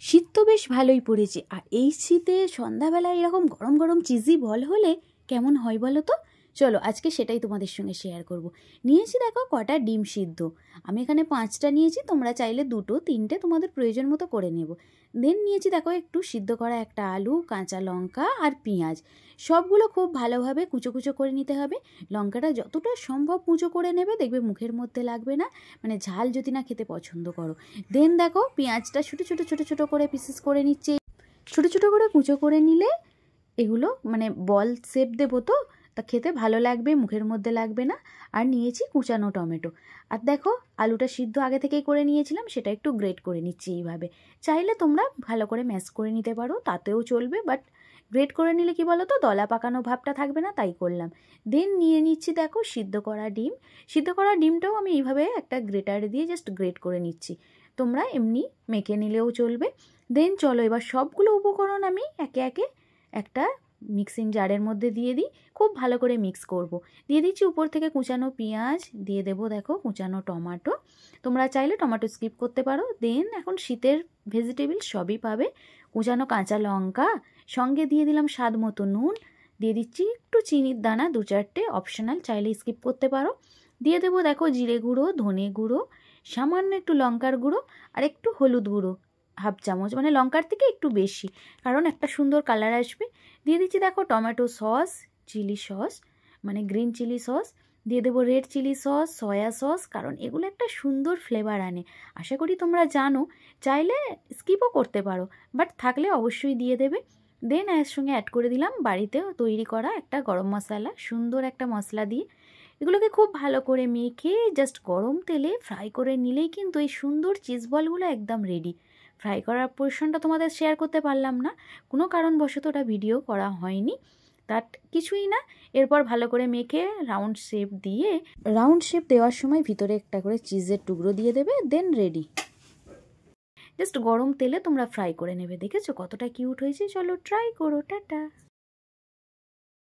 শীত তো বেশ ভালোই পড়েছে, আর এই শীতে সন্ধ্যাবেলায় এরকম গরম গরম চিজি বল হলে কেমন হয় বলো তো। চলো আজকে সেটাই তোমাদের সঙ্গে শেয়ার করব। নিয়েছি দেখো কটা ডিম সিদ্ধ, আমি এখানে 5টা নিয়েছি, তোমরা চাইলে 2, 3টে তোমাদের প্রয়োজন মতো করে নেব। দেন নিয়েছি দেখো একটু সিদ্ধ করা একটা আলু, কাঁচা লঙ্কা আর পেঁয়াজ, সবগুলো খুব ভালোভাবে কুচো কুচো করে নিতে হবে। লঙ্কাটা যতটা সম্ভব কুচো করে নেবে, দেখবে মুখের মধ্যে লাগবে না, মানে ঝাল যদি না খেতে পছন্দ করো। দেন দেখো পেঁয়াজটা ছোটো ছোটো ছোটো ছোটো করে পিসেস করে নিচ্ছে। ছোটো ছোটো করে কুচো করে নিলে এগুলো মানে বল শেপ দেবো তো, তা খেতে ভালো লাগবে, মুখের মধ্যে লাগবে না। আর নিয়েছি কুচানো টমেটো। আর দেখো আলুটা সিদ্ধ আগে থেকেই করে নিয়েছিলাম, সেটা একটু গ্রেট করে নিচ্ছি এইভাবে। চাইলে তোমরা ভালো করে ম্যাশ করে নিতে পারো, তাতেও চলবে, বাট গ্রেট করে নিলে কি বলো তো দলা পাকানো ভাবটা থাকবে না, তাই করলাম। দেন নিয়ে নিচ্ছি দেখো সিদ্ধ করা ডিম। সিদ্ধ করা ডিমটাও আমি এইভাবে একটা গ্রেটারে দিয়ে জাস্ট গ্রেট করে নিচ্ছি, তোমরা এমনি মেখে নিলেও চলবে। দেন চলো এবার সবগুলো উপকরণ আমি একে একে একটা মিক্সিং জারের মধ্যে দিয়ে দিই, খুব ভালো করে মিক্স করব। দিয়ে দিচ্ছি উপর থেকে কুচানো পেঁয়াজ, দিয়ে দেবো দেখো কুচানো টমেটো, তোমরা চাইলে টমেটো স্কিপ করতে পারো। দেন এখন শীতের ভেজিটেবল সবই পাবে, কুচানো কাঁচা লঙ্কা, সঙ্গে দিয়ে দিলাম স্বাদ মতো নুন, দিয়ে দিচ্ছি একটু চিনির দানা 2-4টে, অপশনাল, চাইলে স্কিপ করতে পারো। দিয়ে দেবো দেখো জিরে গুঁড়ো, ধনে গুঁড়ো, সামান্য একটু লঙ্কার গুঁড়ো, আর একটু হলুদ গুঁড়ো 1/2 চামচ, মানে লঙ্কার থেকে একটু বেশি, কারণ একটা সুন্দর কালার আসবে। দিয়ে দিচ্ছি দেখো টমেটো সস, চিলি সস মানে গ্রিন চিলি সস, দিয়ে দেবো red chilli sauce, soya sauce, কারণ এগুলো একটা সুন্দর ফ্লেভার আনে, আশা করি তোমরা জানো। চাইলে স্কিপও করতে পারো, বাট থাকলে অবশ্যই দিয়ে দেবে। দেন এর সঙ্গে অ্যাড করে দিলাম বাড়িতে তৈরি করা একটা গরম মশলা, সুন্দর একটা মশলা দিয়ে এগুলোকে খুব ভালো করে মেখে জাস্ট গরম তেলে ফ্রাই করে নিলেই কিন্তু এই সুন্দর চিজ বলগুলো একদম রেডি। ফ্রাই করার পোর্শনটা তোমাদের শেয়ার করতে পারলাম না, কোনো কারণবশত ওটা ভিডিও করা হয়নি, তার কিছুই না। এরপর ভালো করে মেখে রাউন্ড শেপ দিয়ে, রাউন্ড শেপ দেওয়ার সময় ভিতরে একটা করে চিজের টুকরো দিয়ে দেবে, দেন রেডি। জাস্ট গরম তেলে তোমরা ফ্রাই করে নেবে। দেখেছো কতটা কিউট হয়েছে, চলো ট্রাই করো, টাটা।